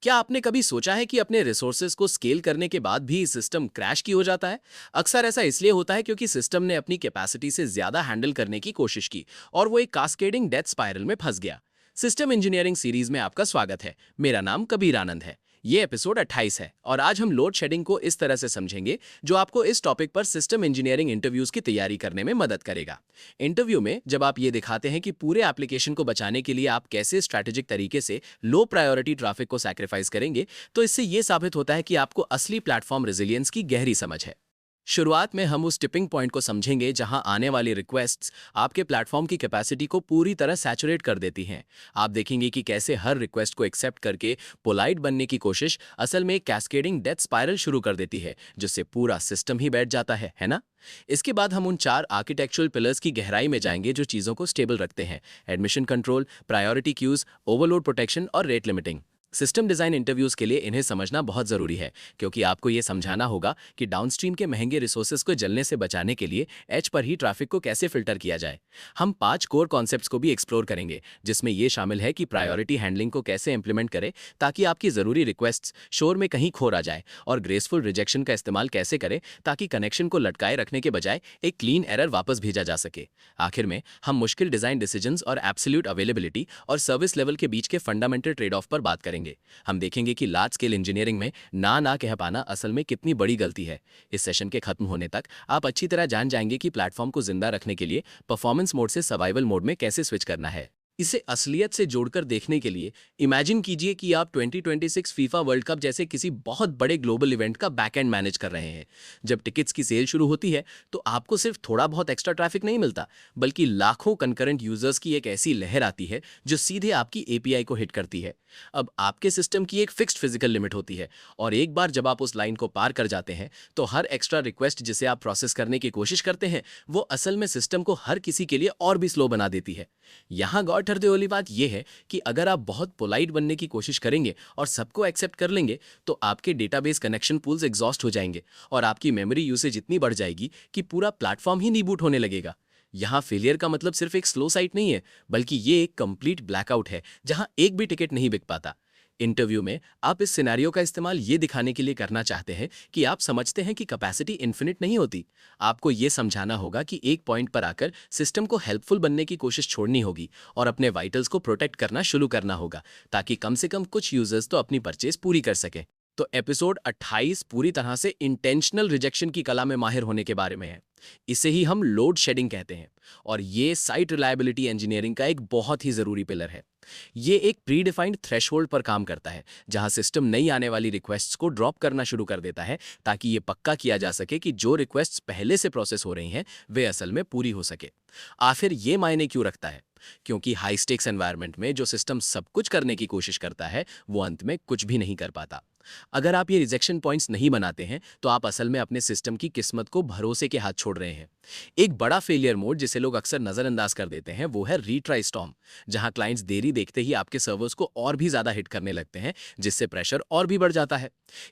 क्या आपने कभी सोचा है कि अपने रिसोर्सेज को स्केल करने के बाद भी सिस्टम क्रैश की हो जाता है? अक्सर ऐसा इसलिए होता है क्योंकि सिस्टम ने अपनी कैपेसिटी से ज्यादा हैंडल करने की कोशिश की और वो एक कास्केडिंग डेथ स्पाइरल में फंस गया। सिस्टम इंजीनियरिंग सीरीज में आपका स्वागत है। मेरा नाम कबीर आनंद है। ये एपिसोड 28 है और आज हम लोड शेडिंग को इस तरह से समझेंगे जो आपको इस टॉपिक पर सिस्टम इंजीनियरिंग इंटरव्यूज की तैयारी करने में मदद करेगा। इंटरव्यू में जब आप ये दिखाते हैं कि पूरे एप्लीकेशन को बचाने के लिए आप कैसे स्ट्रैटेजिक तरीके से लो प्रायोरिटी ट्रैफिक को सैक्रिफाइस करेंगे, तो इससे ये साबित होता है कि आपको असली प्लेटफॉर्म रेजिलियंस की गहरी समझ है। शुरुआत में हम उस टिपिंग पॉइंट को समझेंगे जहां आने वाली रिक्वेस्ट्स आपके प्लेटफॉर्म की कैपेसिटी को पूरी तरह सैचुरेट कर देती हैं। आप देखेंगे कि कैसे हर रिक्वेस्ट को एक्सेप्ट करके पोलाइट बनने की कोशिश असल में एक कैस्केडिंग डेथ स्पाइरल शुरू कर देती है, जिससे पूरा सिस्टम ही बैठ जाता है ना? इसके बाद हम उन 4 आर्किटेक्चरल पिलर्स की गहराई में जाएंगे जो चीज़ों को स्टेबल रखते हैं: admission control, priority queues, overload protection और rate limiting. System design interviews के लिए इन्हें समझना बहुत ज़रूरी है, क्योंकि आपको ये समझाना होगा कि डाउनस्ट्रीम के महंगे रिसोर्सेज को जलने से बचाने के लिए एच पर ही ट्रैफिक को कैसे फिल्टर किया जाए। हम 5 कोर कॉन्सेप्ट्स को भी एक्सप्लोर करेंगे, जिसमें ये शामिल है कि प्रायोरिटी हैंडलिंग को कैसे इंप्लीमेंट करें ताकि आपकी ज़रूरी रिक्वेस्ट्स शोर में कहीं खो ना जाए, और ग्रेसफुल रिजेक्शन का इस्तेमाल कैसे करें ताकि कनेक्शन को लटकाए रखने के बजाय एक क्लीन एरर वापस भेजा जा सके। आखिर में हम मुश्किल डिज़ाइन डिसीजंस और एब्सोल्यूट अवेलेबिलिटी और सर्विस लेवल के बीच के फंडामेंटल ट्रेड ऑफ पर बात करेंगे। हम देखेंगे कि लार्ज स्केल इंजीनियरिंग में ना कह पाना असल में कितनी बड़ी गलती है। इस सेशन के खत्म होने तक आप अच्छी तरह जान जाएंगे कि प्लेटफॉर्म को जिंदा रखने के लिए परफॉर्मेंस मोड से सर्वाइवल मोड में कैसे स्विच करना है। इसे असलियत से जोड़कर देखने के लिए इमेजिन कीजिए कि आप 2026 फीफा वर्ल्ड कप जैसे किसी बहुत बड़े ग्लोबल इवेंट का बैकएंड मैनेज कर रहे हैं। जब टिकट्स की सेल शुरू होती है तो आपको सिर्फ थोड़ा बहुत एक्स्ट्रा ट्रैफिक नहीं मिलता, बल्कि लाखों कंकरेंट यूजर्स की एक ऐसी लहर आती है जो सीधे आपकी एपीआई को हिट करती है। अब आपके सिस्टम की एक फिक्स्ड फिजिकल लिमिट होती है, और एक बार जब आप उस लाइन को पार कर जाते हैं तो हर एक्स्ट्रा रिक्वेस्ट जिसे आप प्रोसेस करने की कोशिश करते हैं वो असल में सिस्टम को हर किसी के लिए और भी स्लो बना देती है। यहाँ गौर ठहरने वाली बात यह है कि अगर आप बहुत पोलाइट बनने की कोशिश करेंगे और सबको एक्सेप्ट कर लेंगे तो आपके डेटाबेस कनेक्शन पूल्स एग्जॉस्ट हो जाएंगे और आपकी मेमोरी यूसेज इतनी बढ़ जाएगी कि पूरा प्लेटफॉर्म ही रीबूट होने लगेगा। यहाँ फेलियर का मतलब सिर्फ एक स्लो साइट नहीं है, बल्कि ये एक कंप्लीट ब्लैकआउट है जहाँ एक भी टिकट नहीं बिक पाता। इंटरव्यू में आप इस सिनेरियो का इस्तेमाल ये दिखाने के लिए करना चाहते हैं कि आप समझते हैं कि कैपेसिटी इन्फिनिट नहीं होती। आपको ये समझाना होगा कि एक पॉइंट पर आकर सिस्टम को हेल्पफुल बनने की कोशिश छोड़नी होगी और अपने वाइटल्स को प्रोटेक्ट करना शुरू करना होगा, ताकि कम से कम कुछ यूजर्स तो अपनी परचेज पूरी कर सकें। तो एपिसोड 28 पूरी तरह से इंटेंशनल रिजेक्शन की कला में माहिर होने के बारे में है। इसे ही हम लोड शेडिंग कहते हैं, और ये साइट रिलायबिलिटी इंजीनियरिंग का एक बहुत ही जरूरी पिलर है। ये एक प्री डिफाइंड थ्रेशहोल्ड पर काम करता है जहां सिस्टम नई आने वाली रिक्वेस्ट्स को ड्रॉप करना शुरू कर देता है, ताकि ये पक्का किया जा सके कि जो रिक्वेस्ट्स पहले से प्रोसेस हो रही हैं वे असल में पूरी हो सके। आखिर ये मायने क्यों रखता है? क्योंकि हाई स्टेक्स एनवायरनमेंट में जो सिस्टम सब कुछ करने की कोशिश करता है वो अंत में कुछ भी नहीं कर पाता। अगर आप ये रिजेक्शन पॉइंट्स नहीं बनाते हैं तो आप असल में अपने सिस्टम की किस्मत को भरोसे के हाथ छोड़ रहे हैं। एक बड़ा फेलियर मोड जिसे लोग अक्सर नजरअंदाज कर देते हैं वो है रीट्राई स्टॉर्म, जहां क्लाइंट्स देरी देखते ही आपके सर्वर्स को और भी ज्यादा हिट करने लगते हैं, जिससे प्रेशर और भी बढ़ जाता है।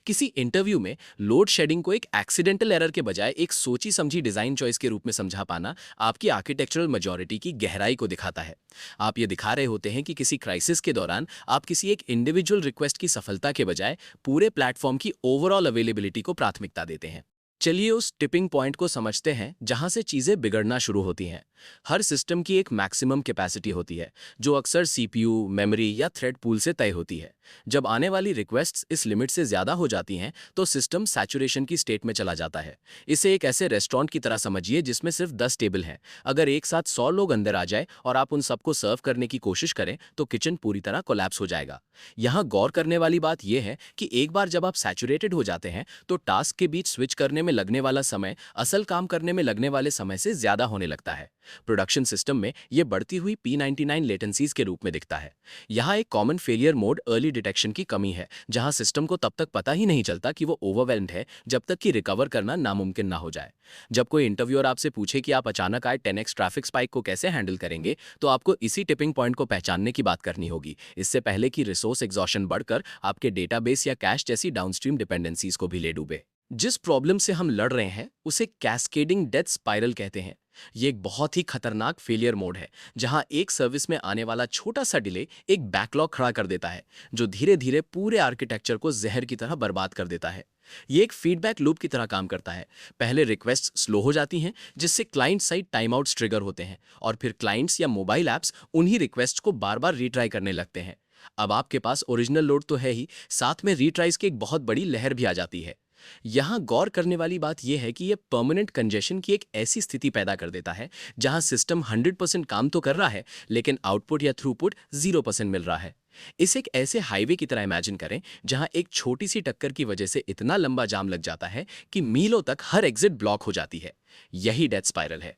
किसी इंटरव्यू में लोड शेडिंग को एक एक्सीडेंटल एरर के बजाय एक सोची समझी डिजाइन चॉइस के रूप में समझा पाना आपकी आर्किटेक्चरल मेजॉरिटी की गहराई को दिखाता है। आप ये दिखा रहे होते हैं कि किसी क्राइसिस के दौरान आप किसी एक इंडिविजुअल रिक्वेस्ट की सफलता के बजाय पूरे प्लेटफॉर्म की ओवरऑल अवेलेबिलिटी को प्राथमिकता देते हैं। चलिए उस टिपिंग पॉइंट को समझते हैं जहां से चीजें बिगड़ना शुरू होती हैं। हर सिस्टम की एक मैक्सिमम कैपेसिटी होती है जो अक्सर सीपीयू, मेमोरी या थ्रेड पूल से तय होती है। जब आने वाली रिक्वेस्ट्स इस लिमिट से ज्यादा हो जाती हैं तो सिस्टम सैचुरेशन की स्टेट में चला जाता है। इसे एक ऐसे रेस्टोरेंट की तरह समझिए जिसमें सिर्फ 10 टेबल हैं। अगर एक साथ 100 लोग अंदर आ जाए और आप उन सबको सर्व करने की कोशिश करें तो किचन पूरी तरह कोलैप्स हो जाएगा। यहाँ गौर करने वाली बात यह है कि एक बार जब आप सैचुरेटेड हो जाते हैं तो टास्क के बीच स्विच करने में लगने वाला समय असल काम करने में लगने वाले समय से ज्यादा होने लगता है। प्रोडक्शन सिस्टम में यह बढ़ती हुई P99 लेटेंसीज के रूप में दिखता है। यहाँ एक common failure mode early detection की कमी है, जहां सिस्टम को तब तक पता ही नहीं चलता कि वो ओवरवेल्म्ड है जब तक कि रिकवर करना नामुमकिन ना हो जाए। जब कोई इंटरव्यूअर आपसे पूछे कि आप अचानक आए 10x ट्रैफिक स्पाइक को कैसे हैंडल करेंगे, तो आपको इसी टिपिंग पॉइंट को पहचानने की बात करनी होगी, इससे पहले कि रिसोर्स एग्जॉशन बढ़कर आपके डेटाबेस या कैश जैसी डाउनस्ट्रीम डिपेंडेंसीज को भी ले डूबे। जिस प्रॉब्लम से हम लड़ रहे हैं उसे कैस्केडिंग डेथ स्पाइरल कहते हैं। ये एक बहुत ही खतरनाक फेलियर मोड है जहां एक सर्विस में आने वाला छोटा सा डिले एक बैकलॉग खड़ा कर देता है जो धीरे धीरे पूरे आर्किटेक्चर को जहर की तरह बर्बाद कर देता है। ये एक फीडबैक लूप की तरह काम करता है। पहले रिक्वेस्ट स्लो हो जाती हैं जिससे client side time outs trigger होते हैं और फिर क्लाइंट्स या मोबाइल ऐप्स उन्हीं रिक्वेस्ट को बार बार रीट्राई करने लगते हैं। अब आपके पास ओरिजिनल लोड तो है ही, साथ में रीट्राइज की एक बहुत बड़ी लहर भी आ जाती है। यहाँ गौर करने वाली बात यह है कि यह परमानेंट कंजेशन की एक ऐसी स्थिति पैदा कर देता है जहां सिस्टम 100% काम तो कर रहा है लेकिन आउटपुट या थ्रूपुट 0% मिल रहा है। इसे एक ऐसे हाईवे की तरह इमेजिन करें जहां एक छोटी सी टक्कर की वजह से इतना लंबा जाम लग जाता है कि मीलों तक हर एग्जिट ब्लॉक हो जाती है। यही डेथ स्पाइरल है।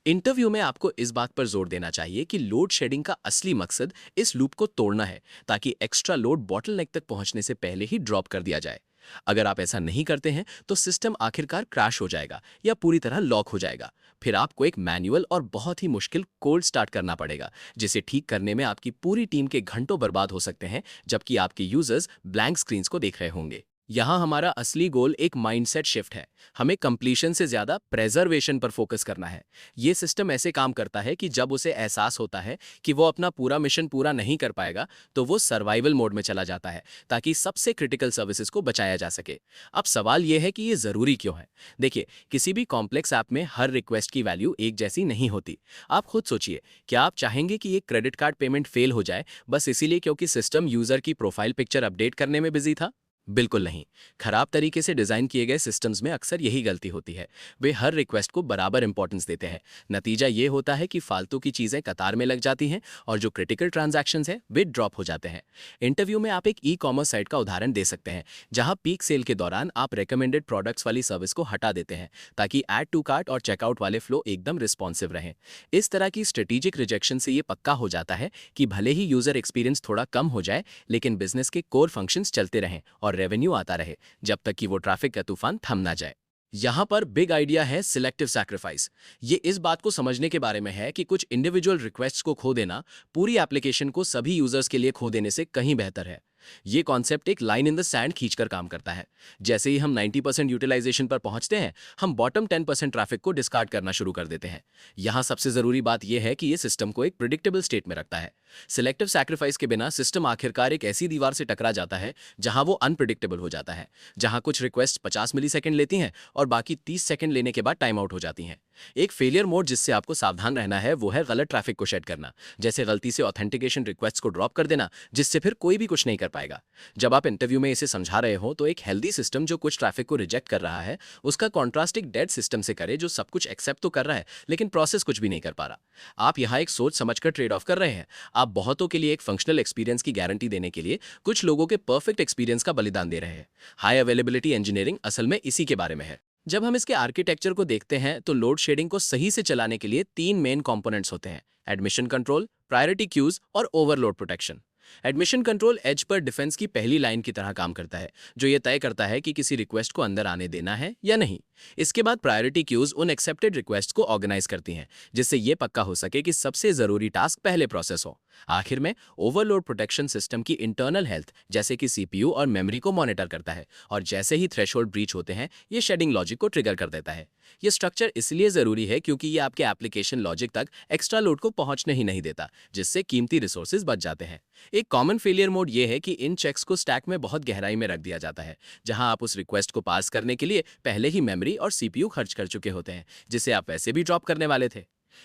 इंटरव्यू में आपको इस बात पर जोर देना चाहिए कि लोड शेडिंग का असली मकसद इस लूप को तोड़ना है ताकि एक्स्ट्रा लोड बॉटलनेक तक पहुंचने से पहले ही ड्रॉप कर दिया जाए। अगर आप ऐसा नहीं करते हैं तो सिस्टम आखिरकार क्रैश हो जाएगा या पूरी तरह लॉक हो जाएगा। फिर आपको एक मैनुअल और बहुत ही मुश्किल कोल्ड स्टार्ट करना पड़ेगा जिसे ठीक करने में आपकी पूरी टीम के घंटों बर्बाद हो सकते हैं जबकि आपके यूजर्स ब्लैंक स्क्रीन्स को देख रहे होंगे। यहाँ हमारा असली गोल एक माइंडसेट शिफ्ट है। हमें कंप्लीशन से ज्यादा प्रेजर्वेशन पर फोकस करना है। ये सिस्टम ऐसे काम करता है कि जब उसे एहसास होता है कि वो अपना पूरा मिशन पूरा नहीं कर पाएगा तो वो सर्वाइवल मोड में चला जाता है ताकि सबसे क्रिटिकल सर्विसेज को बचाया जा सके। अब सवाल ये है कि ये जरूरी क्यों है। देखिए, किसी भी कॉम्प्लेक्स ऐप में हर रिक्वेस्ट की वैल्यू एक जैसी नहीं होती। आप खुद सोचिए, क्या आप चाहेंगे कि एक क्रेडिट कार्ड पेमेंट फेल हो जाए बस इसीलिए क्योंकि सिस्टम यूजर की प्रोफाइल पिक्चर अपडेट करने में बिजी था? बिल्कुल नहीं। खराब तरीके से डिजाइन किए गए सिस्टम्स में अक्सर यही गलती होती है। वे हर रिक्वेस्ट को बराबर इंपॉर्टेंस देते हैं। नतीजा ये होता है कि फालतू की चीजें कतार में लग जाती हैं और जो क्रिटिकल ट्रांजैक्शंस हैं वे ड्रॉप हो जाते हैं। इंटरव्यू में आप एक ई कॉमर्स साइट का उदाहरण दे सकते हैं जहां पीक सेल के दौरान आप रिकमेंडेड प्रोडक्ट्स वाली सर्विस को हटा देते हैं ताकि ऐड टू कार्ट और चेकआउट वाले फ्लो एकदम रिस्पॉन्सिव रहें। इस तरह की स्ट्रेटेजिक रिजेक्शन से ये पक्का हो जाता है कि भले ही यूजर एक्सपीरियंस थोड़ा कम हो जाए लेकिन बिजनेस के कोर फंक्शंस चलते रहें और रेवेन्यू आता रहे जब तक कि वो ट्रैफिक का तूफान थम ना जाए। यहां पर बिग आइडिया है सिलेक्टिव सैक्रिफाइस। ये इस बात को समझने के बारे में है कि कुछ इंडिविजुअल रिक्वेस्ट्स को खो देना पूरी एप्लीकेशन को सभी यूजर्स के लिए खो देने से कहीं बेहतर है। ये कॉन्सेप्ट एक लाइन इन द सैंड खींचकर काम करता है। जैसे ही हम 90% यूटिलाइजेशन पर पहुंचते हैं हम बॉटम 10% ट्रैफिक को डिस्कार्ड करना शुरू कर देते हैं। यहां सबसे जरूरी बात यह है कि यह सिस्टम को एक प्रिडिक्टेबल स्टेट में रखता है। सिलेक्टिव सैक्रिफाइस के बिना सिस्टम आखिरकार एक ऐसी दीवार से टकरा जाता है जहां वो अनप्रिडिक्टेबल हो जाता है, जहां कुछ रिक्वेस्ट 50 मिलीसेकंड लेती हैं और बाकी 30 सेकंड लेने के बाद टाइम आउट हो जाती हैं। एक फेलियर मोड जिससे आपको सावधान रहना है वो है गलत ट्रैफिक को शेड करना, जैसे गलती से ऑथेंटिकेशन रिक्वेस्ट को ड्रॉप कर देना जिससे फिर कोई भी कुछ नहीं कर पाएगा। जब आप इंटरव्यू में इसे समझा रहे हो तो एक हेल्दी सिस्टम जो कुछ ट्रैफिक को रिजेक्ट कर रहा है उसका कॉन्ट्रास्ट एक डेड सिस्टम से करे जो सब कुछ एक्सेप्ट तो कर रहा है लेकिन प्रोसेस कुछ भी नहीं कर पा रहा। आप यहाँ एक सोच समझकर ट्रेड ऑफ कर रहे हैं। आप बहुतों के लिए एक फंक्शनल एक्सपीरियंस की गारंटी देने के लिए कुछ लोगों के परफेक्ट एक्सपीरियंस का बलिदान दे रहे हैं। हाई अवेलेबिलिटी इंजीनियरिंग असल में इसी के बारे में है। जब हम इसके आर्किटेक्चर को देखते हैं तो लोड शेडिंग को सही से चलाने के लिए 3 मेन कंपोनेंट्स होते हैं: एडमिशन कंट्रोल, प्रायोरिटी क्यूज और overload protection. Admission control edge पर डिफेंस की पहली लाइन की तरह काम करता है जो ये तय करता है कि किसी रिक्वेस्ट को अंदर आने देना है या नहीं। इसके बाद प्रायोरिटी क्यूज उन एक्सेप्टेड रिक्वेस्ट को ऑर्गेनाइज करती हैं जिससे ये पक्का हो सके कि सबसे जरूरी टास्क पहले प्रोसेस हो। आखिर में ओवरलोड प्रोटेक्शन सिस्टम की इंटरनल हेल्थ जैसे कि सीपीयू और मेमोरी को मॉनिटर करता है और जैसे ही थ्रेशोल्ड ब्रीच होते हैं ये शेडिंग लॉजिक को ट्रिगर कर देता है। ये स्ट्रक्चर इसलिए जरूरी है क्योंकि ये आपके एप्लीकेशन लॉजिक तक एक्स्ट्रा लोड को पहुंचने ही नहीं देता जिससे कीमती रिसोर्सेज बच जाते हैं। एक कॉमन फेलियर मोड ये है कि इन चेक्स को स्टैक में बहुत गहराई में रख दिया जाता है जहां आप उस रिक्वेस्ट को पास करने के लिए पहले ही मेमोरी और सीपीयू खर्च कर चुके होते हैं जिसे आप वैसे भी ड्रॉप करने वाले थे।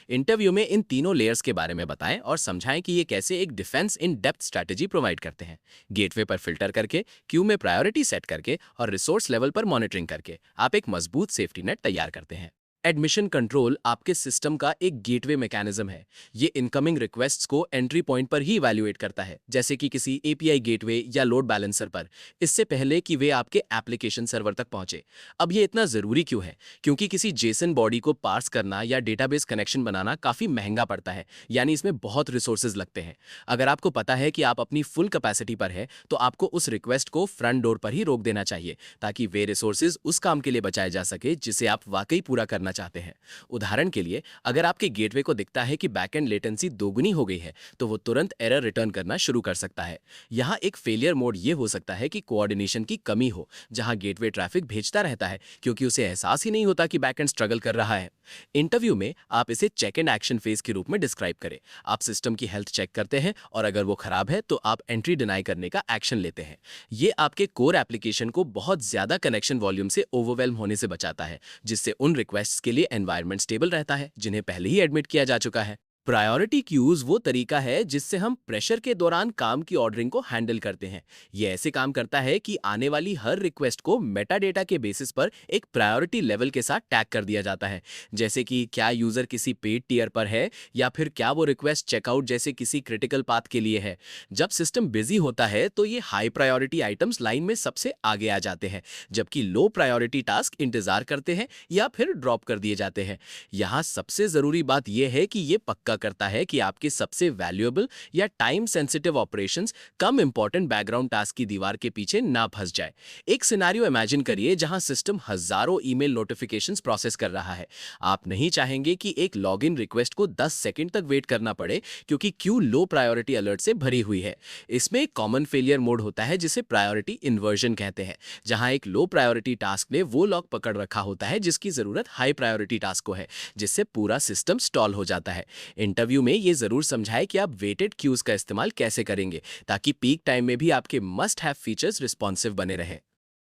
इंटरव्यू में इन तीनों लेयर्स के बारे में बताएं और समझाएं कि ये कैसे एक defence in depth strategy provide करते हैं। गेटवे पर फिल्टर करके, क्यू में प्रायोरिटी सेट करके और रिसोर्स लेवल पर मॉनिटरिंग करके आप एक मजबूत सेफ्टी नेट तैयार करते हैं। एडमिशन कंट्रोल आपके सिस्टम का एक गेटवे मैकेनिज्म है। ये इनकमिंग रिक्वेस्ट्स को एंट्री पॉइंट पर ही इवैल्यूएट करता है, जैसे कि किसी एपीआई गेटवे या लोड बैलेंसर पर, इससे पहले कि वे आपके एप्लीकेशन सर्वर तक पहुंचे। अब ये इतना जरूरी क्यों है? क्योंकि किसी जेसन बॉडी को पार्स करना या डेटाबेस कनेक्शन बनाना काफी महंगा पड़ता है, यानी इसमें बहुत रिसोर्सेज लगते हैं। अगर आपको पता है कि आप अपनी फुल कैपेसिटी पर है तो आपको उस रिक्वेस्ट को फ्रंट डोर पर ही रोक देना चाहिए ताकि वे रिसोर्सेज उस काम के लिए बचाए जा सके जिसे आप वाकई पूरा करना करना चाहते हैं। उदाहरण के लिए, अगर आपके गेटवे को दिखता है कि बैकएंड लेटेंसी दोगुनी हो गई है, तो वो तुरंत एरर रिटर्न करना शुरू कर सकता है। यहाँ एक फेलियर मोड ये हो सकता है कि कोऑर्डिनेशन की कमी हो, जहाँ गेटवे ट्रैफिक भेजता रहता है क्योंकि उसे एहसास ही नहीं होता कि बैकएंड स्ट्रगल कर रहा है। इंटरव्यू में आप इसे चेक एंड एक्शन फेज के रूप में डिस्क्राइब करें। आप सिस्टम की हेल्थ चेक करते हैं और अगर वो खराब है तो आप एंट्री डिनाई करने का एक्शन लेते हैं। ये आपके कोर एप्लीकेशन को बहुत ज्यादा कनेक्शन वॉल्यूम से ओवरवेल्म होने से बचाता है, जिससे उन रिक्वेस्ट्स के लिए एनवायरनमेंट स्टेबल रहता है जिन्हें पहले ही एडमिट किया जा चुका है। प्रायोरिटी क्यूज वो तरीका है जिससे हम प्रेशर के दौरान काम की ऑर्डरिंग को हैंडल करते हैं। ये ऐसे काम करता है कि आने वाली हर रिक्वेस्ट को मेटा डेटा के बेसिस पर एक प्रायोरिटी लेवल के साथ टैग कर दिया जाता है, जैसे कि क्या यूजर किसी पेड टियर पर है या फिर क्या वो रिक्वेस्ट चेकआउट जैसे किसी क्रिटिकल पाथ के लिए है। जब सिस्टम बिजी होता है तो ये हाई प्रायोरिटी आइटम्स लाइन में सबसे आगे आ जाते हैं, जबकि लो प्रायोरिटी टास्क इंतजार करते हैं या फिर ड्रॉप कर दिए जाते हैं। यहाँ सबसे जरूरी बात यह है कि ये पक्का करता है कि आपके सबसे वैल्यूएबल या टाइम सेंसिटिव ऑपरेशंस कम इंपॉर्टेंट बैकग्राउंड टास्क की दीवार के पीछे ना फंस जाए। एक सिनेरियो इमेजिन करिए जहां सिस्टम हजारों ईमेल नोटिफिकेशंस प्रोसेस कर रहा है। आप नहीं चाहेंगे कि एक लॉगिन रिक्वेस्ट को 10 सेकंड तक वेट करना पड़े क्योंकि क्यू लो प्रायोरिटी अलर्ट से भरी हुई है। इसमें एक कॉमन फेलियर मोड होता है जिसे प्रायोरिटी इन्वर्जन कहते हैं, जहां एक लो प्रायोरिटी टास्क ने वो लॉक पकड़ रखा होता है जिसकी जरूरत हाई प्रायोरिटी टास्क को है, जिससे पूरा सिस्टम स्टॉल हो जाता है। इंटरव्यू में ये जरूर समझाएं कि आप वेटेड क्यूज का इस्तेमाल कैसे करेंगे ताकि पीक टाइम में भी आपके मस्ट हैव फीचर्स रिस्पॉन्सिव बने रहे।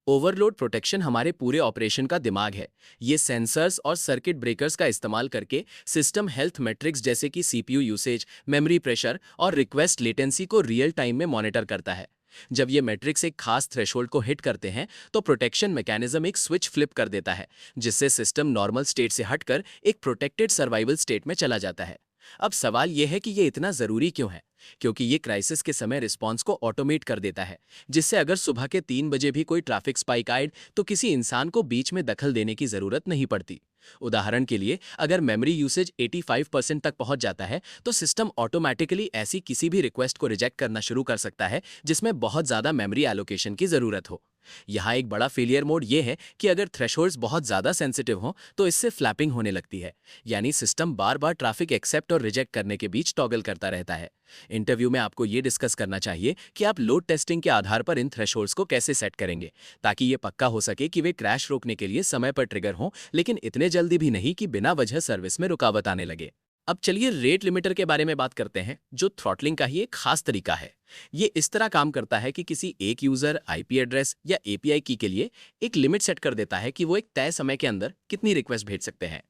ओवरलोड प्रोटेक्शन हमारे पूरे ऑपरेशन का दिमाग है। ये सेंसर्स और सर्किट ब्रेकर्स का इस्तेमाल करके सिस्टम हेल्थ मैट्रिक्स जैसे कि सीपीयू यूसेज, मेमोरी प्रेशर और रिक्वेस्ट लेटेंसी को रियल टाइम में मॉनिटर करता है। जब ये मैट्रिक्स एक खास थ्रेशोल्ड को हिट करते हैं तो प्रोटेक्शन मैकेनिज्म एक स्विच फ्लिप कर देता है, जिससे सिस्टम नॉर्मल स्टेट से हटकर एक प्रोटेक्टेड सर्वाइवल स्टेट में चला जाता है। अब सवाल यह है कि ये इतना जरूरी क्यों है? क्योंकि ये क्राइसिस के समय रिस्पांस को ऑटोमेट कर देता है, जिससे अगर सुबह के 3 बजे भी कोई ट्रैफिक स्पाइक आए तो किसी इंसान को बीच में दखल देने की जरूरत नहीं पड़ती। उदाहरण के लिए, अगर मेमोरी यूसेज 85% तक पहुंच जाता है तो सिस्टम ऑटोमेटिकली ऐसी किसी भी रिक्वेस्ट को रिजेक्ट करना शुरू कर सकता है जिसमें बहुत ज्यादा मेमोरी एलोकेशन की जरूरत हो। यहाँ एक बड़ा फेलियर मोड ये है कि अगर थ्रेशोल्ड्स बहुत ज्यादा सेंसिटिव हों तो इससे फ्लैपिंग होने लगती है, यानी सिस्टम बार बार ट्रैफिक एक्सेप्ट और रिजेक्ट करने के बीच टॉगल करता रहता है। इंटरव्यू में आपको ये डिस्कस करना चाहिए कि आप लोड टेस्टिंग के आधार पर इन थ्रेशोल्ड्स को कैसे सेट करेंगे, ताकि ये पक्का हो सके कि वे क्रैश रोकने के लिए समय पर ट्रिगर हों, लेकिन इतने जल्दी भी नहीं कि बिना वजह सर्विस में रुकावट आने लगे। अब चलिए रेट लिमिटर के बारे में बात करते हैं, जो थ्रॉटलिंग का ही एक खास तरीका है। ये इस तरह काम करता है कि किसी एक यूजर आईपी एड्रेस या एपीआई की के लिए एक लिमिट सेट कर देता है कि वो एक तय समय के अंदर कितनी रिक्वेस्ट भेज सकते हैं।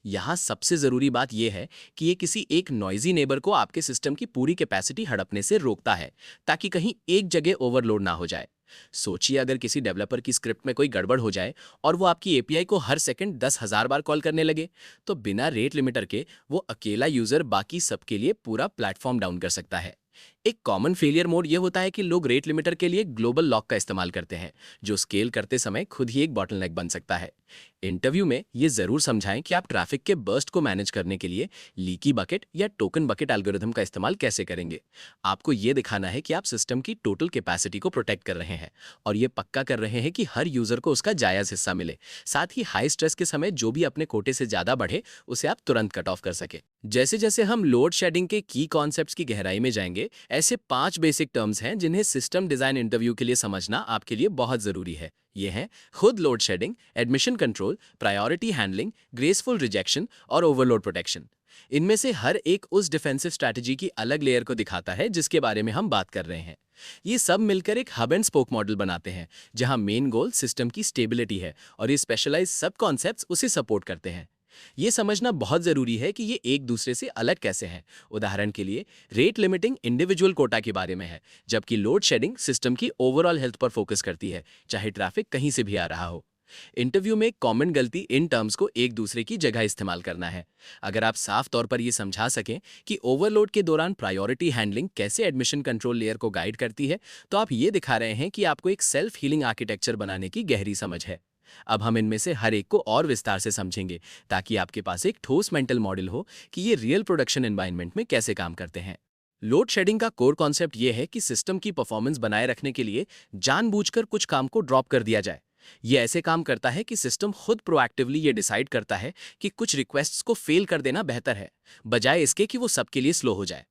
यहाँ सबसे जरूरी बात यह है कि ये किसी एक नॉइजी नेबर को आपके सिस्टम की पूरी कैपेसिटी हड़पने से रोकता है, ताकि कहीं एक जगह ओवरलोड ना हो जाए। सोचिए, अगर किसी डेवलपर की स्क्रिप्ट में कोई गड़बड़ हो जाए और वो आपकी एपीआई को हर सेकंड 10,000 बार कॉल करने लगे, तो बिना रेट लिमिटर के वो अकेला यूजर बाकी सबके लिए पूरा प्लेटफॉर्म डाउन कर सकता है। एक कॉमन फेलियर मोड यह होता है कि लोग रेट लिमिटर के लिए ग्लोबल लॉक का इस्तेमाल करते हैं, जो स्केल करते समय खुद ही एक बॉटलनेक बन सकता है। इंटरव्यू में ये जरूर समझाएं कि आप ट्रैफिक के बर्स्ट को मैनेज करने के लिए लीकी बकेट या टोकन बकेट एल्गोरिथम का इस्तेमाल कैसे करेंगे। आपको ये दिखाना है कि आप सिस्टम की टोटल कैपेसिटी को प्रोटेक्ट कर रहे हैं और ये पक्का कर रहे हैं कि हर यूजर को उसका जायज हिस्सा मिले। साथ ही हाई स्ट्रेस के समय जो भी अपने कोटे से ज्यादा बढ़े उसे आप तुरंत कट ऑफ कर सके। जैसे जैसे हम लोड शेडिंग के की कॉन्सेप्ट्स की गहराई में जाएंगे, ऐसे 5 बेसिक टर्म्स हैं जिन्हें सिस्टम डिजाइन इंटरव्यू के लिए समझना आपके लिए बहुत जरूरी है। ये हैं खुद load shedding, admission control, priority handling, graceful rejection और ओवरलोड प्रोटेक्शन। इनमें से हर एक उस डिफेंसिव स्ट्रैटेजी की अलग लेयर को दिखाता है जिसके बारे में हम बात कर रहे हैं। ये सब मिलकर एक हब एंड स्पोक मॉडल बनाते हैं, जहां मेन गोल सिस्टम की स्टेबिलिटी है और ये स्पेशलाइज्ड सब कॉन्सेप्ट्स उसे सपोर्ट करते हैं। ये समझना बहुत जरूरी है कि ये एक दूसरे से अलग कैसे हैं। उदाहरण के लिए, रेट लिमिटिंग इंडिविजुअल कोटा के बारे में है, जबकि लोड शेडिंग सिस्टम की ओवरऑल हेल्थ पर फोकस करती है, चाहे ट्रैफिक कहीं से भी आ रहा हो। इंटरव्यू में एक कॉमन गलती इन टर्म्स को एक दूसरे की जगह इस्तेमाल करना है। अगर आप साफ तौर पर यह समझा सकें कि ओवरलोड के दौरान प्रायोरिटी हैंडलिंग कैसे एडमिशन कंट्रोल लेयर को गाइड करती है, तो आप ये दिखा रहे हैं कि आपको एक सेल्फ हीलिंग आर्किटेक्चर बनाने की गहरी समझ है। अब हम इनमें से हर एक को और विस्तार से समझेंगे, ताकि आपके पास एक ठोस मेंटल मॉडल हो कि ये रियल प्रोडक्शन एनवायरनमेंट में कैसे काम करते हैं। लोड शेडिंग का कोर कॉन्सेप्ट यह है कि सिस्टम की परफॉर्मेंस बनाए रखने के लिए जानबूझकर कुछ काम को ड्रॉप कर दिया जाए। ये ऐसे काम करता है कि सिस्टम खुद प्रोएक्टिवली ये डिसाइड करता है कि कुछ रिक्वेस्ट्स को फेल कर देना बेहतर है, बजाय इसके कि वो सबके लिए स्लो हो जाए।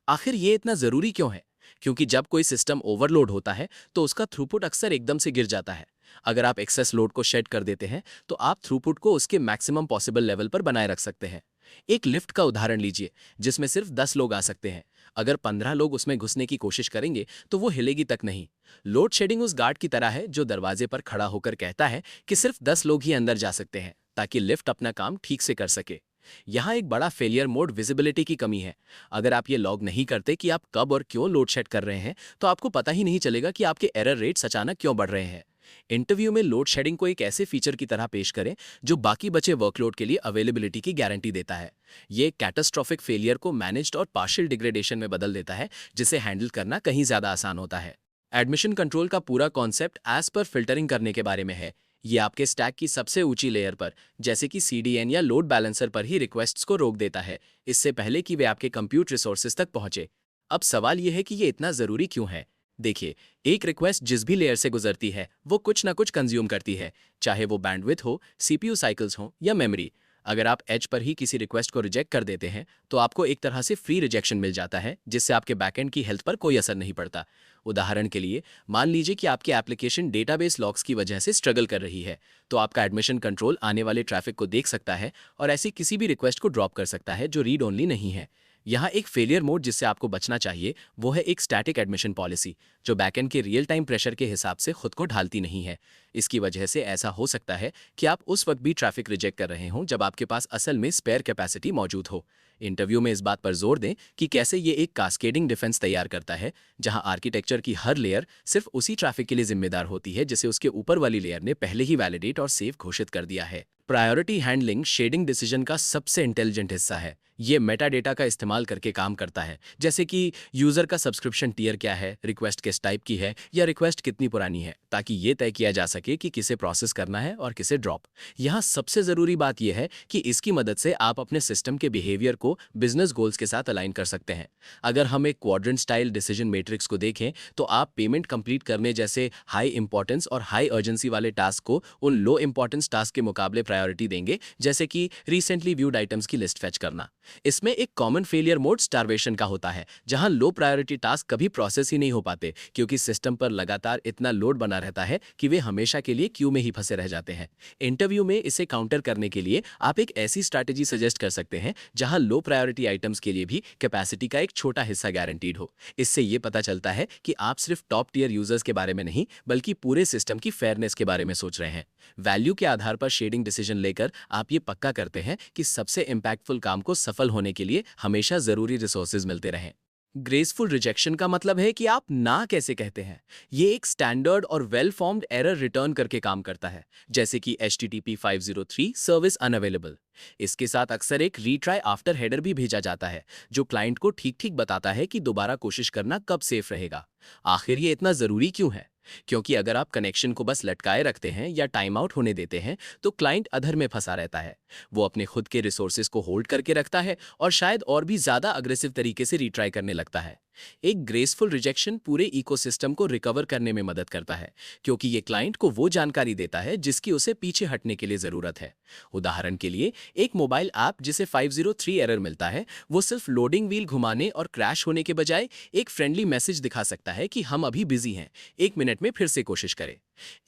आखिर ये इतना ज़रूरी क्यों है? क्योंकि जब कोई सिस्टम ओवरलोड होता है तो उसका थ्रूपुट अक्सर एकदम से गिर जाता है। अगर आप एक्सेस लोड को शेड कर देते हैं तो आप थ्रूपुट को उसके मैक्सिमम पॉसिबल लेवल पर बनाए रख सकते हैं। एक लिफ्ट का उदाहरण लीजिए, जिसमें सिर्फ 10 लोग आ सकते हैं। अगर 15 लोग उसमें घुसने की कोशिश करेंगे तो वो हिलेगी तक नहीं। लोड शेडिंग उस गार्ड की तरह है जो दरवाजे पर खड़ा होकर कहता है कि सिर्फ 10 लोग ही अंदर जा सकते हैं, ताकि लिफ्ट अपना काम ठीक से कर सके। यहाँ एक बड़ा फेलियर मोड विजिबिलिटी की कमी है। अगर आप ये लॉग नहीं करते कि आप कब और क्यों लोड शेड कर रहे हैं, तो आपको पता ही नहीं चलेगा कि आपके एरर रेट्स अचानक क्यों बढ़ रहे हैं। इंटरव्यू में लोड शेडिंग को एक ऐसे फीचर की तरह पेश करें जो बाकी बचे वर्कलोड के लिए अवेलेबिलिटी की गारंटी देता है। ये कैटास्ट्रोफिक फेलियर को मैनेज्ड और पार्शियल डिग्रेडेशन में बदल देता है, जिसे हैंडल करना कहीं ज्यादा आसान होता है। एडमिशन कंट्रोल का पूरा कॉन्सेप्ट एज पर फिल्टरिंग करने के बारे में है। ये आपके स्टैक की सबसे ऊंची लेयर पर, जैसे कि सीडीएन या लोड बैलेंसर पर ही रिक्वेस्ट्स को रोक देता है, इससे पहले कि वे आपके कंप्यूट रिसोर्सेज तक पहुंचे। अब सवाल यह है कि ये इतना जरूरी क्यों है? देखिए, एक रिक्वेस्ट जिस भी लेयर से गुजरती है वो कुछ ना कुछ कंज्यूम करती है, चाहे वो बैंडविड्थ हो, सीपीयू साइकिल्स हो या मेमोरी। अगर आप एज पर ही किसी रिक्वेस्ट को रिजेक्ट कर देते हैं तो आपको एक तरह से फ्री रिजेक्शन मिल जाता है, जिससे आपके बैकएंड की हेल्थ पर कोई असर नहीं पड़ता। उदाहरण के लिए, मान लीजिए कि आपकी एप्लीकेशन डेटाबेस लॉक्स की वजह से स्ट्रगल कर रही है, तो आपका एडमिशन कंट्रोल आने वाले ट्रैफिक को देख सकता है और ऐसी किसी भी रिक्वेस्ट को ड्रॉप कर सकता है जो रीड ओनली नहीं है। यहाँ एक फेलियर मोड जिससे आपको बचना चाहिए वो है एक स्टैटिक एडमिशन पॉलिसी, जो बैकएंड के रियल टाइम प्रेशर के हिसाब से खुद को ढालती नहीं है। इसकी वजह से ऐसा हो सकता है कि आप उस वक्त भी ट्रैफिक रिजेक्ट कर रहे हों जब आपके पास असल में स्पेयर कैपेसिटी मौजूद हो। इंटरव्यू में इस बात पर जोर दें कि कैसे ये एक कास्केडिंग डिफेंस तैयार करता है, जहां आर्किटेक्चर की हर लेयर सिर्फ उसी ट्रैफिक के लिए जिम्मेदार होती है जिसे उसके ऊपर वाली लेयर ने पहले ही वैलिडेट और सेव घोषित कर दिया है। प्रायोरिटी हैंडलिंग शेडिंग डिसीजन का सबसे इंटेलिजेंट हिस्सा है। ये मेटा डेटा का इस्तेमाल करके काम करता है, जैसे कि यूजर का सब्सक्रिप्शन टियर क्या है, रिक्वेस्ट किस टाइप की है या रिक्वेस्ट कितनी पुरानी है, ताकि ये तय किया जा सके कि किसे प्रोसेस करना है और किसे ड्रॉप। यहाँ सबसे जरूरी बात यह है कि इसकी मदद से आप अपने सिस्टम के बिहेवियर को बिजनेस गोल्स के साथ अलाइन कर सकते हैं। अगर हम एक क्वाड्रेंट स्टाइल डिसीजन मैट्रिक्स को देखें तो आप पेमेंट कंप्लीट करने जैसे हाई इंपॉर्टेंस और हाई अर्जेंसी वाले टास्क को उन लो इंपॉर्टेंस टास्क के मुकाबले प्रायोरिटी देंगे, जैसे कि रिसेंटली व्यूड आइटम्स की लिस्ट फेच करना। इसमें एक कॉमन फेलियर मोड स्टारवेशन का होता है, जहां लो प्रायोरिटी टास्क कभी प्रोसेस ही नहीं हो पाते, क्योंकि सिस्टम पर लगातार इतना लोड बना रहता है कि वे हमेशा के लिए क्यू में ही फंसे रह जाते हैं। इंटरव्यू में इसे काउंटर करने के लिए आप एक ऐसी स्ट्रैटेजी सजेस्ट कर सकते हैं जहां लो प्रायोरिटी आइटम्स के लिए भी कैपेसिटी का एक छोटा हिस्सा गारंटीड हो। इससे ये पता चलता है कि आप सिर्फ टॉप टियर यूजर्स के बारे में नहीं, बल्कि पूरे सिस्टम की फेयरनेस के बारे में सोच रहे हैं। वैल्यू के आधार पर शेडिंग डिसीजन लेकर आप ये पक्का करते हैं कि सबसे इंपैक्टफुल काम को सफल होने के लिए हमेशा जरूरी रिसोर्सेज मिलते रहें। ग्रेसफुल रिजेक्शन का मतलब है कि आप ना कैसे कहते हैं। ये एक स्टैंडर्ड और वेल फॉर्म्ड एरर रिटर्न करके काम करता है, जैसे कि HTTP 503 सर्विस अनअवेलेबल। इसके साथ अक्सर एक रीट्राई आफ्टर हेडर भी भेजा जाता है, जो क्लाइंट को ठीक ठीक बताता है कि दोबारा कोशिश करना कब सेफ रहेगा। आखिर ये इतना जरूरी क्यों है? क्योंकि अगर आप कनेक्शन को बस लटकाए रखते हैं या टाइम आउट होने देते हैं तो क्लाइंट अधर में फंसा रहता है। वो अपने खुद के रिसोर्सेज को होल्ड करके रखता है और शायद और भी ज्यादा अग्रेसिव तरीके से रिट्राई करने लगता है। एक ग्रेसफुल रिजेक्शन पूरे इकोसिस्टम को रिकवर करने में मदद करता है, क्योंकि ये क्लाइंट को वो जानकारी देता है जिसकी उसे पीछे हटने के लिए जरूरत है। उदाहरण के लिए, एक मोबाइल ऐप जिसे 503 एरर मिलता है, वो सिर्फ लोडिंग व्हील घुमाने और क्रैश होने के बजाय एक फ्रेंडली मैसेज दिखा सकता है कि हम अभी बिजी हैं, 1 मिनट में फिर से कोशिश करें।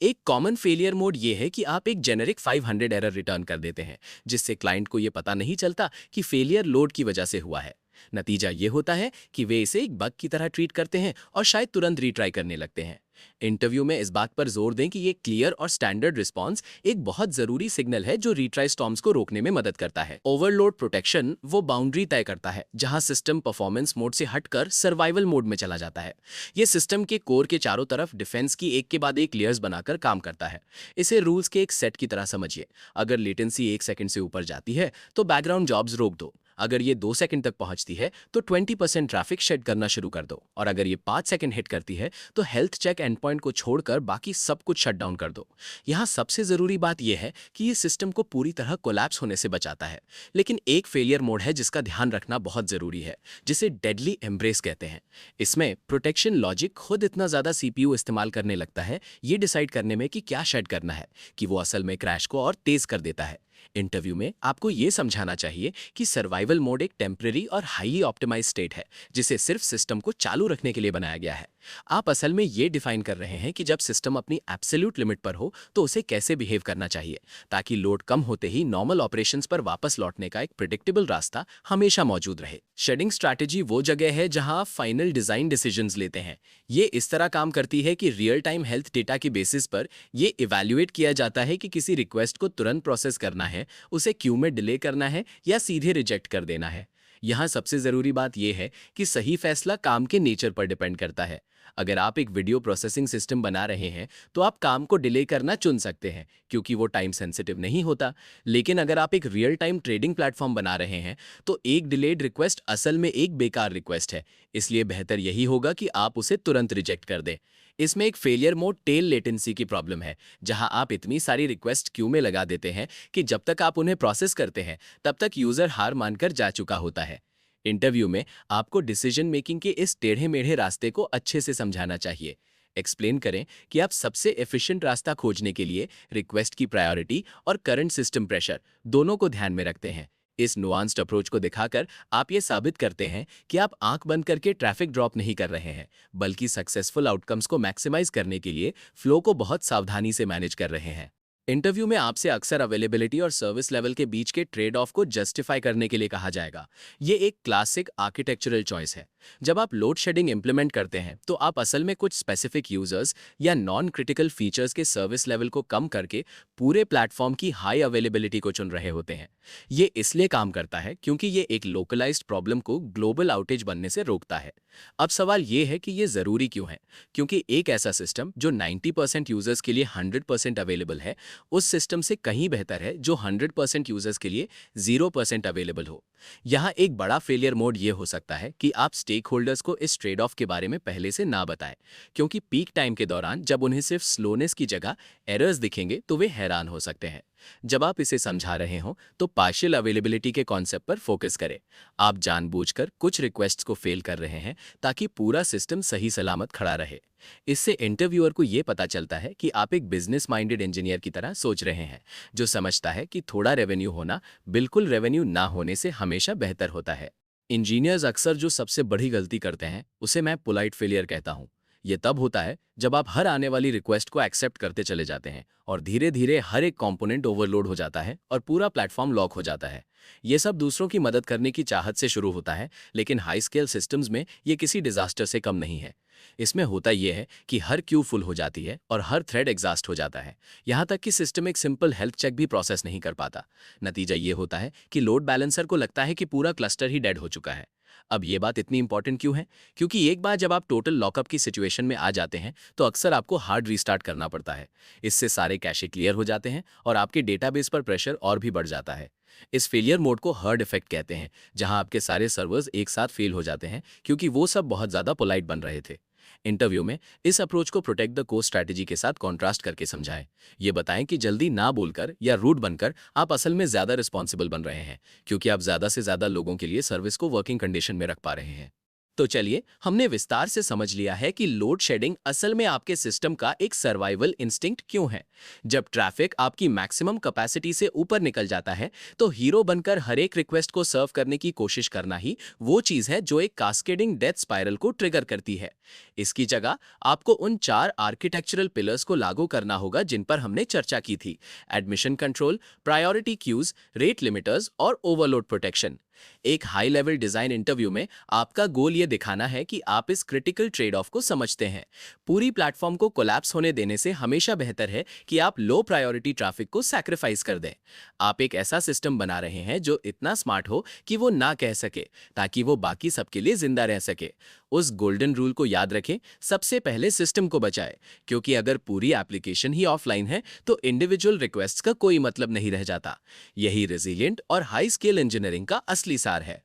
एक कॉमन फेलियर मोड ये है कि आप एक जेनेरिक 500 एरर रिटर्न कर देते हैं, जिससे क्लाइंट को ये पता नहीं चलता कि फेलियर लोड की वजह से हुआ है। नतीजा ये होता है कि वे इसे एक बग की तरह ट्रीट करते हैं और शायद तुरंत रीट्राई करने लगते हैं। इंटरव्यू में इस बात पर जोर दें कि ये क्लियर और स्टैंडर्ड रिस्पांस एक बहुत जरूरी सिग्नल है जो रीट्राई स्टॉर्म्स को रोकने में मदद करता है। ओवरलोड प्रोटेक्शन वो बाउंड्री तय करता है जहां सिस्टम परफॉर्मेंस मोड से हटकर सर्वाइवल मोड में चला जाता है। ये सिस्टम के कोर के चारों तरफ डिफेंस की एक के बाद एक लेयर्स बनाकर काम करता है। इसे रूल्स के एक सेट की तरह समझिए। अगर लेटेंसी 1 सेकंड से ऊपर जाती है तो बैकग्राउंड जॉब्स रोक दो। अगर ये 2 सेकंड तक पहुंचती है तो 20% ट्रैफिक शेड करना शुरू कर दो, और अगर ये 5 सेकंड हिट करती है तो हेल्थ चेक एंड पॉइंट को छोड़कर बाकी सब कुछ शट डाउन कर दो। यहाँ सबसे ज़रूरी बात यह है कि ये सिस्टम को पूरी तरह कोलैप्स होने से बचाता है। लेकिन एक फेलियर मोड है जिसका ध्यान रखना बहुत ज़रूरी है, जिसे डेडली एम्ब्रेस कहते हैं। इसमें प्रोटेक्शन लॉजिक खुद इतना ज़्यादा सीपीयू इस्तेमाल करने लगता है ये डिसाइड करने में कि क्या शेड करना है, कि वो असल में क्रैश को और तेज़ कर देता है। इंटरव्यू में आपको ये समझाना चाहिए कि सर्वाइवल मोड एक टेम्परेरी और हाईली ऑप्टिमाइज स्टेट है जिसे सिर्फ सिस्टम को चालू रखने के लिए बनाया गया है। आप असल में ये डिफाइन कर रहे हैं कि जब सिस्टम अपनी एब्सोल्यूट लिमिट पर हो तो उसे कैसे बिहेव करना चाहिए, ताकि लोड कम होते ही नॉर्मल ऑपरेशंस पर वापस लौटने का एक प्रिडिक्टेबल रास्ता हमेशा मौजूद रहे। शेडिंग स्ट्रैटेजी वो जगह है जहां आप फाइनल डिजाइन डिसीजंस लेते हैं। ये इस तरह काम करती है कि रियल टाइम हेल्थ डेटा की बेसिस पर ये इवैल्यूएट किया जाता है कि किसी रिक्वेस्ट को तुरंत प्रोसेस करना है, उसे क्यू में डिले करना है या सीधे रिजेक्ट कर देना है। यहाँ सबसे ज़रूरी बात यह है कि सही फैसला काम के नेचर पर डिपेंड करता है। अगर आप एक वीडियो प्रोसेसिंग सिस्टम बना रहे हैं तो आप काम को डिले करना चुन सकते हैं क्योंकि वो टाइम सेंसिटिव नहीं होता। लेकिन अगर आप एक रियल टाइम ट्रेडिंग प्लेटफॉर्म बना रहे हैं तो एक डिलेड रिक्वेस्ट असल में एक बेकार रिक्वेस्ट है, इसलिए बेहतर यही होगा कि आप उसे तुरंत रिजेक्ट कर दें। इसमें एक फेलियर मोड टेल लेटेंसी की प्रॉब्लम है, जहां आप इतनी सारी रिक्वेस्ट क्यू में लगा देते हैं कि जब तक आप उन्हें प्रोसेस करते हैं तब तक यूजर हार मानकर जा चुका होता है। इंटरव्यू में आपको डिसीजन मेकिंग के इस टेढ़े मेढ़े रास्ते को अच्छे से समझाना चाहिए। एक्सप्लेन करें कि आप सबसे एफिशिएंट रास्ता खोजने के लिए रिक्वेस्ट की प्रायोरिटी और करंट सिस्टम प्रेशर दोनों को ध्यान में रखते हैं। इस नुआंस्ड अप्रोच को दिखाकर आप ये साबित करते हैं कि आप आंख बंद करके ट्रैफिक ड्रॉप नहीं कर रहे हैं, बल्कि सक्सेसफुल आउटकम्स को मैक्सिमाइज करने के लिए फ्लो को बहुत सावधानी से मैनेज कर रहे हैं। इंटरव्यू में आपसे अक्सर अवेलेबिलिटी और सर्विस लेवल के बीच के ट्रेड ऑफ को जस्टिफाई करने के लिए कहा जाएगा। ये एक क्लासिक आर्किटेक्चरल चॉइस है। जब आप लोड शेडिंग इंप्लीमेंट करते हैं तो आप असल में कुछ स्पेसिफिक यूजर्स या नॉन क्रिटिकल फीचर्स के सर्विस लेवल को कम करके पूरे प्लेटफॉर्म की हाई अवेलेबिलिटी को चुन रहे होते हैं। ये इसलिए काम करता है क्योंकि ये एक लोकलाइज्ड प्रॉब्लम को ग्लोबल आउटेज बनने से रोकता है। अब सवाल ये है कि ये ज़रूरी क्यों है? क्योंकि एक ऐसा सिस्टम जो 90% यूजर्स के लिए 100% अवेलेबल है उस सिस्टम से कहीं बेहतर है जो 100% यूजर्स के लिए 0% अवेलेबल हो। यहाँ एक बड़ा फेलियर मोड ये हो सकता है कि आप स्टेक होल्डर्स को इस ट्रेड ऑफ के बारे में पहले से ना बताएं, क्योंकि पीक टाइम के दौरान जब उन्हें सिर्फ स्लोनेस की जगह एरर्स दिखेंगे तो वे हैरान हो सकते हैं। जब आप इसे समझा रहे हो तो पार्शियल अवेलेबिलिटी के कॉन्सेप्ट पर फोकस करें। आप जानबूझकर कुछ रिक्वेस्ट्स को फेल कर रहे हैं ताकि पूरा सिस्टम सही सलामत खड़ा रहे। इससे इंटरव्यूअर को यह पता चलता है कि आप एक बिजनेस माइंडेड इंजीनियर की तरह सोच रहे हैं, जो समझता है कि थोड़ा रेवेन्यू होना बिल्कुल रेवेन्यू ना होने से हमेशा बेहतर होता है। इंजीनियर्स अक्सर जो सबसे बड़ी गलती करते हैं उसे मैं पोलाइट फेलियर कहता हूँ। ये तब होता है जब आप हर आने वाली रिक्वेस्ट को एक्सेप्ट करते चले जाते हैं और धीरे धीरे हर एक कंपोनेंट ओवरलोड हो जाता है और पूरा प्लेटफॉर्म लॉक हो जाता है। ये सब दूसरों की मदद करने की चाहत से शुरू होता है, लेकिन हाई स्केल सिस्टम्स में ये किसी डिजास्टर से कम नहीं है। इसमें होता यह है कि हर क्यू फुल हो जाती है और हर थ्रेड एग्जॉस्ट हो जाता है, यहाँ तक कि सिस्टम एक सिंपल हेल्थ चेक भी प्रोसेस नहीं कर पाता। नतीजा ये होता है कि लोड बैलेंसर को लगता है कि पूरा क्लस्टर ही डेड हो चुका है। अब ये बात इतनी इंपॉर्टेंट क्यों है? क्योंकि एक बार जब आप टोटल लॉकअप की सिचुएशन में आ जाते हैं तो अक्सर आपको हार्ड रीस्टार्ट करना पड़ता है। इससे सारे कैशे क्लियर हो जाते हैं और आपके डेटाबेस पर प्रेशर और भी बढ़ जाता है। इस फेलियर मोड को हर्ड इफेक्ट कहते हैं, जहां आपके सारे सर्वर्स एक साथ फेल हो जाते हैं क्योंकि वो सब बहुत ज़्यादा पोलाइट बन रहे थे। इंटरव्यू में इस अप्रोच को प्रोटेक्ट द कोस्ट स्ट्रैटेजी के साथ कॉन्ट्रास्ट करके समझाएं। ये बताएं कि जल्दी ना बोलकर या रूड बनकर आप असल में ज़्यादा रिस्पॉन्सिबल बन रहे हैं, क्योंकि आप ज़्यादा से ज़्यादा लोगों के लिए सर्विस को वर्किंग कंडीशन में रख पा रहे हैं। तो चलिए, हमने विस्तार से समझ लिया है कि लोड शेडिंग असल में आपके सिस्टम का एक सर्वाइवल इंस्टिंक्ट क्यों है। जब ट्रैफिक आपकी मैक्सिमम कैपेसिटी से ऊपर निकल जाता है तो हीरो बनकर हर एक रिक्वेस्ट को सर्व करने की कोशिश करना ही वो चीज़ है जो एक कास्केडिंग डेथ स्पाइरल को ट्रिगर करती है। इसकी जगह आपको उन 4 आर्किटेक्चरल पिलर्स को लागू करना होगा जिन पर हमने चर्चा की थी: admission control, priority queues, rate limiters और ओवरलोड प्रोटेक्शन। एक हाई लेवल डिजाइन इंटरव्यू में आपका गोल यह दिखाना है कि आप इस क्रिटिकल ट्रेड ऑफ को समझते हैं। पूरी प्लेटफॉर्म को कोलैप्स होने देने से हमेशा बेहतर है कि आप लो प्रायोरिटी ट्रैफिक को सैक्रिफाइस कर दें। आप एक ऐसा सिस्टम बना रहे हैं जो इतना स्मार्ट हो कि वो ना कह सके, ताकि वो बाकी सबके लिए जिंदा रह सके। उस गोल्डन रूल को याद रखें, सबसे पहले सिस्टम को बचाएं, क्योंकि अगर पूरी एप्लीकेशन ही ऑफलाइन है तो इंडिविजुअल रिक्वेस्ट का कोई मतलब नहीं रह जाता। यही रेजिलिएंट और हाई स्केल इंजीनियरिंग का असली सार है।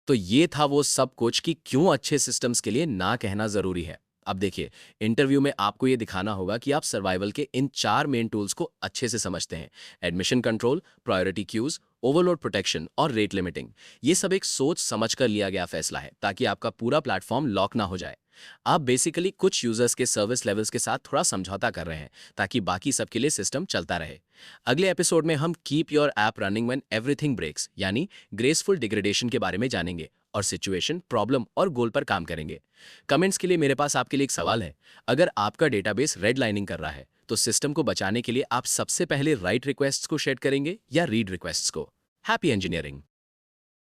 तो ये था वो सब कुछ कि क्यों अच्छे सिस्टम्स के लिए ना कहना जरूरी है। अब देखिए, इंटरव्यू में आपको ये दिखाना होगा कि आप सर्वाइवल के इन 4 मेन टूल्स को अच्छे से समझते हैं। Admission control, priority queues, overload protection और रेट लिमिटिंग। ये सब एक सोच समझ कर लिया गया फैसला है, ताकि आपका पूरा प्लेटफॉर्म लॉक ना हो जाए। आप बेसिकली कुछ यूजर्स के सर्विस लेवल्स के साथ थोड़ा समझौता कर रहे हैं, ताकि बाकी सबके लिए सिस्टम चलता रहे। अगले एपिसोड में हम keep your app running when everything breaks यानी ग्रेसफुल डिग्रेडेशन के बारे में जानेंगे, और सिचुएशन, प्रॉब्लम और गोल पर काम करेंगे। कमेंट्स के लिए मेरे पास आपके लिए एक सवाल है। अगर आपका डेटाबेस रेड लाइनिंग कर रहा है तो सिस्टम को बचाने के लिए आप सबसे पहले राइट रिक्वेस्ट्स को शेड करेंगे या रीड रिक्वेस्ट्स को? Happy engineering.